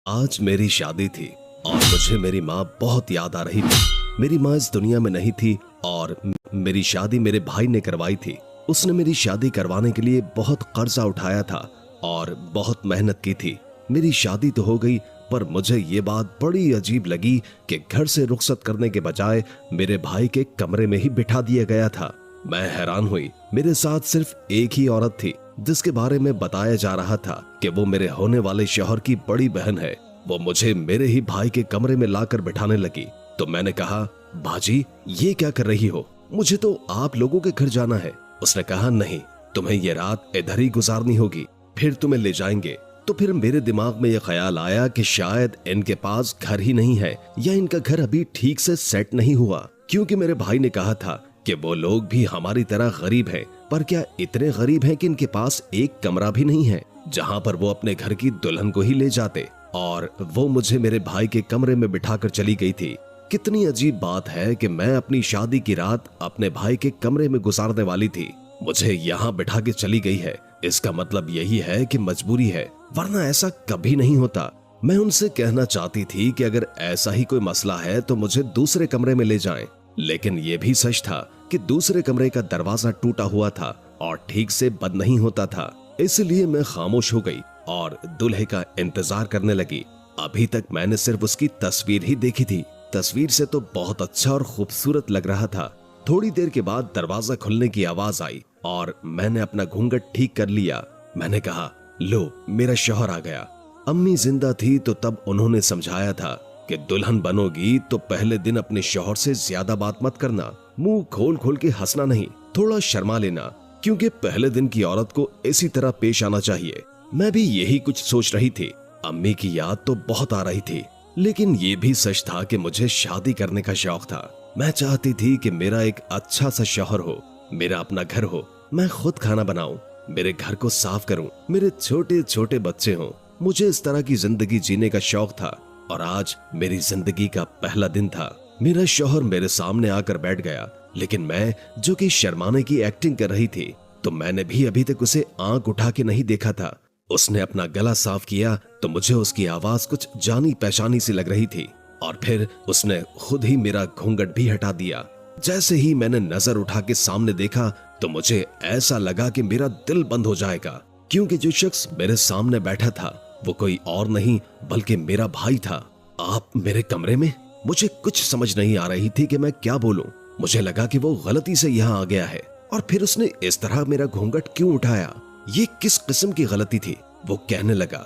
आज मेरी शादी थी और मुझे मेरी माँ बहुत याद आ रही थी। मेरी माँ इस दुनिया में नहीं थी और मेरी शादी मेरे भाई ने करवाई थी। उसने मेरी शादी करवाने के लिए बहुत कर्जा उठाया था और बहुत मेहनत की थी। मेरी शादी तो हो गई, पर मुझे ये बात बड़ी अजीब लगी कि घर से रुखसत करने के बजाय मेरे भाई के कमरे में ही बिठा दिया गया था। मैं हैरान हुई। मेरे साथ सिर्फ एक ही औरत थी जिसके बारे में बताया जा रहा था कि वो मेरे होने वाले शौहर की बड़ी बहन है। वो मुझे मेरे ही भाई के कमरे में लाकर बिठाने लगी। तो मैंने कहा, बाजी ये क्या कर रही हो? मुझे तो आप लोगों के घर जाना है। उसने कहा, नहीं, तुम्हें ये रात इधर ही गुजारनी होगी, फिर तुम्हें ले जाएंगे। तो फिर मेरे दिमाग में यह ख्याल आया कि शायद इनके पास घर ही नहीं है या इनका घर अभी ठीक से सेट नहीं हुआ, क्योंकि मेरे भाई ने कहा था कि वो लोग भी हमारी तरह गरीब हैं, पर क्या इतने गरीब हैं कि इनके पास एक कमरा भी नहीं है जहां पर वो अपने घर की दुल्हन को ही ले जाते। और वो मुझे मेरे भाई के कमरे में बिठाकर चली गई थी। कितनी अजीब बात है कि मैं अपनी शादी की रात अपने भाई के कमरे में गुजारने वाली थी, मुझे यहाँ बिठा के चली गई है। इसका मतलब यही है कि मजबूरी है, वरना ऐसा कभी नहीं होता। मैं उनसे कहना चाहती थी कि अगर ऐसा ही कोई मसला है तो मुझे दूसरे कमरे में ले जाएं, लेकिन यह भी सच था कि दूसरे कमरे का दरवाजा टूटा हुआ था और ठीक से बंद नहीं होता था। इसलिए मैं खामोश हो गई और दूल्हे का इंतजार करने लगी। अभी तक मैंने सिर्फ उसकी तस्वीर ही देखी थी। तस्वीर से तो बहुत अच्छा और खूबसूरत लग रहा था। थोड़ी देर के बाद दरवाजा खुलने की आवाज आई और मैंने अपना घूंघट ठीक कर लिया। मैंने कहा, लो, मेरा शौहर आ गया। अम्मी जिंदा थी तो तब उन्होंने समझाया था कि दुल्हन बनोगी तो पहले दिन अपने शौहर से ज्यादा बात मत करना, मुंह खोल खोल के हंसना नहीं, थोड़ा शर्मा लेना, क्योंकि पहले दिन की औरत को इसी तरह पेश आना चाहिए। मैं भी यही कुछ सोच रही थी। अम्मी की याद तो बहुत आ रही थी, लेकिन ये भी सच था कि मुझे शादी करने का शौक था। मैं चाहती थी कि मेरा एक अच्छा सा शौहर हो, मेरा अपना घर हो, मैं खुद खाना बनाऊं, मेरे घर को साफ करूं, मेरे छोटे छोटे बच्चे हों। मुझे इस तरह की जिंदगी जीने का शौक था और आज मेरी जिंदगी का पहला दिन था। मेरा शौहर मेरे सामने आकर बैठ गया, लेकिन मैं जो कि शर्माने की एक्टिंग कर रही थी, तो मैंने भी अभी तक उसे आंख उठा के नहीं देखा था। उसने अपना गला साफ किया तो मुझे उसकी आवाज कुछ जानी पहचानी सी लग रही थी और फिर उसने खुद ही मेरा घूंघट भी हटा दिया। जैसे ही मैंने नजर उठा के सामने देखा तो मुझे ऐसा लगा कि मेरा दिल बंद हो जाएगा, क्योंकि जो शख्स मेरे सामने बैठा था वो कोई और नहीं बल्कि मेरा भाई था। आप मेरे कमरे में? मुझे कुछ समझ नहीं आ रही थी कि मैं क्या बोलूं। मुझे लगा कि वो गलती से यहाँ आ गया है और फिर उसने इस तरह मेरा घूंघट क्यों उठाया? ये किस किस्म की गलती थी? वो कहने लगा,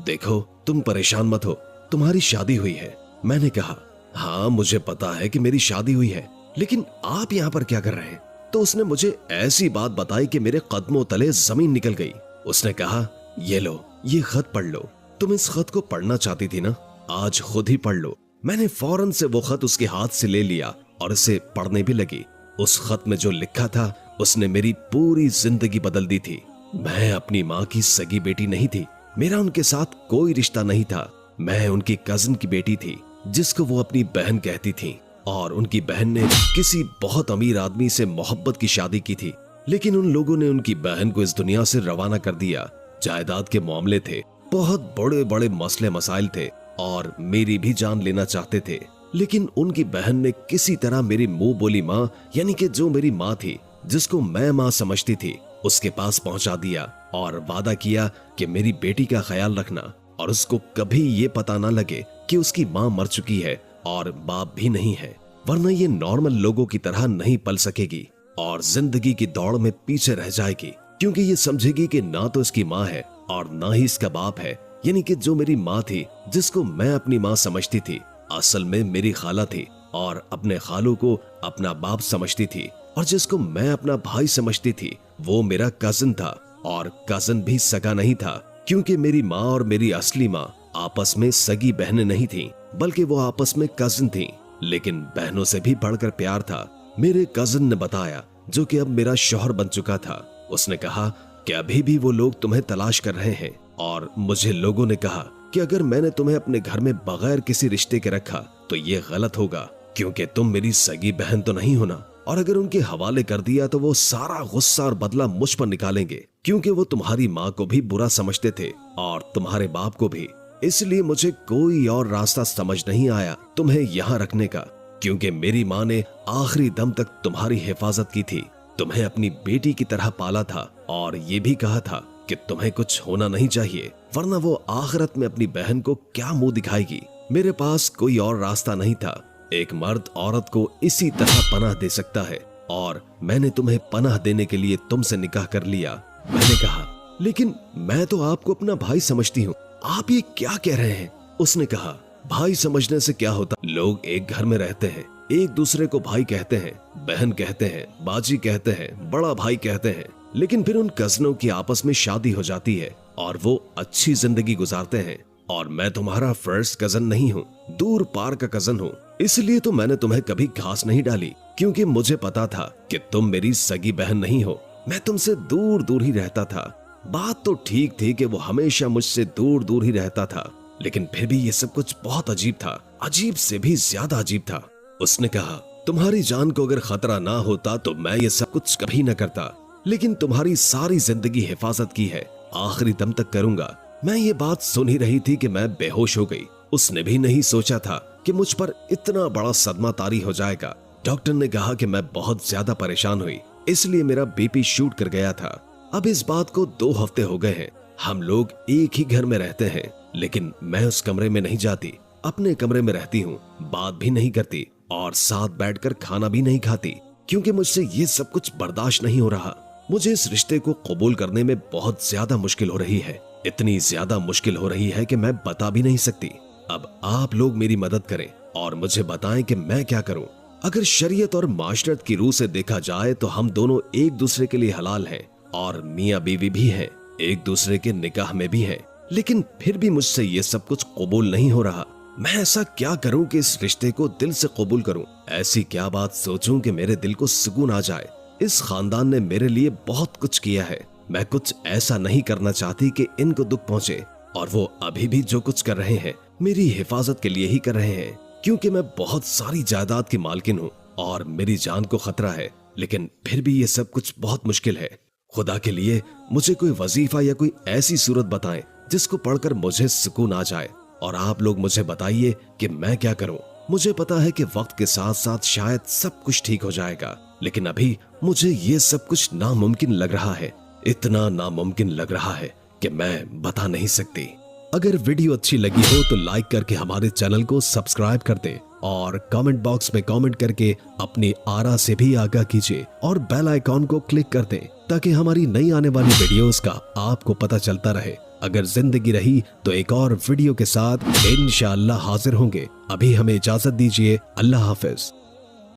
देखो, तुम परेशान मत हो, तुम्हारी शादी हुई है। मैंने कहा, हाँ मुझे पता है कि मेरी शादी हुई है, लेकिन आप यहाँ पर क्या कर रहे हैं? तो उसने मुझे ऐसी बात बताई कि मेरे कदमों तले जमीन निकल गई। उसने कहा, ये लो, ये खत पढ़ लो। तुम इस खत को पढ़ना चाहती थी ना, आज खुद ही पढ़ लो। मैंने फौरन से वो खत उसके हाथ से ले लिया और इसे पढ़ने भी लगी। उस खत में जो लिखा था उसने मेरी पूरी जिंदगी बदल दी थी। मैं अपनी माँ की सगी बेटी नहीं थी, मेरा उनके साथ कोई रिश्ता नहीं था। मैं उनकी कजिन की बेटी थी जिसको वो अपनी बहन कहती थी, और उनकी बहन ने किसी बहुत अमीर आदमी से मोहब्बत की शादी की थी, लेकिन उन लोगों ने उनकी बहन को इस दुनिया से रवाना कर दिया। जायदाद के मामले थे, बहुत बड़े बड़े मसले मसाइल थे और मेरी भी जान लेना चाहते थे, लेकिन उनकी बहन ने किसी तरह मेरी मुंह बोली माँ, यानी कि जो मेरी माँ थी, जिसको मैं माँ समझती थी, उसके पास पहुंचा दिया और वादा किया कि मेरी बेटी का ख्याल रखना और उसको कभी ये पता ना लगे कि उसकी माँ मर चुकी है और बाप भी नहीं है, वरना ये नॉर्मल लोगों की तरह नहीं पल सकेगी और जिंदगी की दौड़ में पीछे रह जाएगी, क्योंकि ये समझेगी कि ना तो इसकी माँ है और ना ही इसका बाप है। यानी कि जो मेरी माँ थी, जिसको मैं अपनी माँ समझती थी, असल में मेरी खाला थी और अपने खालों को अपना बाप समझती थी, और जिसको मैं अपना भाई समझती थी वो मेरा कजिन था, और कजिन भी सगा नहीं था, क्योंकि मेरी माँ और मेरी असली माँ आपस में सगी बहनें नहीं थीं, बल्कि वो आपस में कजिन थीं, लेकिन बहनों से भी बढ़कर प्यार था। मेरे कजिन ने बताया, जो कि अब मेरा शौहर बन चुका था, उसने कहा कि अभी भी वो लोग तुम्हें तलाश कर रहे हैं, और मुझे लोगों ने कहा कि अगर मैंने तुम्हें अपने घर में बगैर किसी रिश्ते के रखा तो ये गलत होगा, क्योंकि तुम मेरी सगी बहन तो नहीं हो ना, और अगर उनके हवाले कर दिया तो वो सारा गुस्सा और बदला मुझ पर निकालेंगे, क्योंकि वो तुम्हारी माँ को भी बुरा समझते थे और तुम्हारे बाप को भी। इसलिए मुझे कोई और रास्ता समझ नहीं आया तुम्हें यहाँ रखने का, क्योंकि मेरी माँ ने आखिरी दम तक तुम्हारी हिफाजत की थी, तुम्हें अपनी बेटी की तरह पाला था और ये भी कहा था कि तुम्हें कुछ होना नहीं चाहिए, वरना वो आखिरत में अपनी बहन को क्या मुंह दिखाएगी। मेरे पास कोई और रास्ता नहीं था। एक मर्द औरत को इसी तरह पनाह दे सकता है और मैंने तुम्हें पनाह देने के लिए तुमसे निकाह कर लिया। मैंने कहा, लेकिन मैं तो आपको अपना भाई समझती हूँ, आप ये क्या कह रहे हैं? उसने कहा, भाई समझने से क्या होता, लोग एक घर में रहते हैं, एक दूसरे को भाई कहते हैं, बहन कहते हैं, बाजी कहते हैं, बड़ा भाई कहते हैं, लेकिन फिर उन कजनों की आपस में शादी हो जाती है और वो अच्छी जिंदगी गुजारते हैं। और मैं तुम्हारा फर्स्ट कजन नहीं हूँ, दूर पार का कजन हूँ, इसलिए तो मैंने तुम्हें कभी घास नहीं डाली, क्योंकि मुझे पता था कि तुम मेरी सगी बहन नहीं हो। मैं तुमसे दूर दूर ही रहता था। बात तो ठीक थी कि वो हमेशा मुझसे दूर दूर ही रहता था, लेकिन फिर भी ये सब कुछ बहुत अजीब था, अजीब से भी ज्यादा अजीब था। उसने कहा, तुम्हारी जान को अगर खतरा ना होता तो मैं ये सब कुछ कभी न करता, लेकिन तुम्हारी सारी जिंदगी हिफाजत की है, आखिरी दम तक करूंगा। मैं ये बात सुन ही रही थी कि मैं बेहोश हो गई। उसने भी नहीं सोचा था कि मुझ पर इतना बड़ा सदमा तारी हो जाएगा। डॉक्टर ने कहा कि मैं बहुत ज्यादा परेशान हुई, इसलिए मेरा बीपी शूट कर गया था। अब इस बात को 2 हफ्ते हो गए हैं। हम लोग एक ही घर में रहते हैं, लेकिन मैं उस कमरे में नहीं जाती, अपने कमरे में रहती हूँ, बात भी नहीं करती और साथ बैठकर खाना भी नहीं खाती, क्योंकि मुझसे ये सब कुछ बर्दाश्त नहीं हो रहा। मुझे इस रिश्ते को कबूल करने में बहुत ज्यादा मुश्किल हो रही है, इतनी ज्यादा मुश्किल हो रही है कि मैं बता भी नहीं सकती। अब आप लोग मेरी मदद करें और मुझे बताएं कि मैं क्या करूं। अगर शरीयत और माशरत की रूह से देखा जाए तो हम दोनों एक दूसरे के लिए हलाल हैं और मियाँ बीवी भी हैं, एक दूसरे के निकाह में भी हैं, लेकिन फिर भी मुझसे ये सब कुछ कबूल नहीं हो रहा। मैं ऐसा क्या करूं कि इस रिश्ते को दिल से कबूल करूं? ऐसी क्या बात सोचूं कि मेरे दिल को सुकून आ जाए? इस खानदान ने मेरे लिए बहुत कुछ किया है, मैं कुछ ऐसा नहीं करना चाहती कि इनको दुख पहुंचे, और वो अभी भी जो कुछ कर रहे हैं मेरी हिफाजत के लिए ही कर रहे हैं, क्योंकि मैं बहुत सारी जायदाद की मालकिन हूँ और मेरी जान को खतरा है, लेकिन फिर भी ये सब कुछ बहुत मुश्किल है। खुदा के लिए मुझे कोई वजीफा या कोई ऐसी सूरत बताएं जिसको पढ़कर मुझे सुकून आ जाए, और आप लोग मुझे बताइए कि मैं क्या करूं। मुझे पता है कि वक्त के साथ साथ शायद सब कुछ ठीक हो जाएगा, लेकिन अभी मुझे ये सब कुछ नामुमकिन लग रहा है, इतना नामुमकिन लग रहा है कि मैं बता नहीं सकती। अगर वीडियो अच्छी लगी हो तो लाइक करके हमारे चैनल को सब्सक्राइब कर दें और कमेंट बॉक्स में कमेंट करके अपनी आरा से भी आगाह कीजिए और बेल आइकॉन को क्लिक कर दें ताकि हमारी नई आने वाली वीडियोस का आपको पता चलता रहे। अगर जिंदगी रही तो एक और वीडियो के साथ इंशाअल्लाह हाजिर होंगे। अभी हमें इजाजत दीजिए। अल्लाह हाफिज।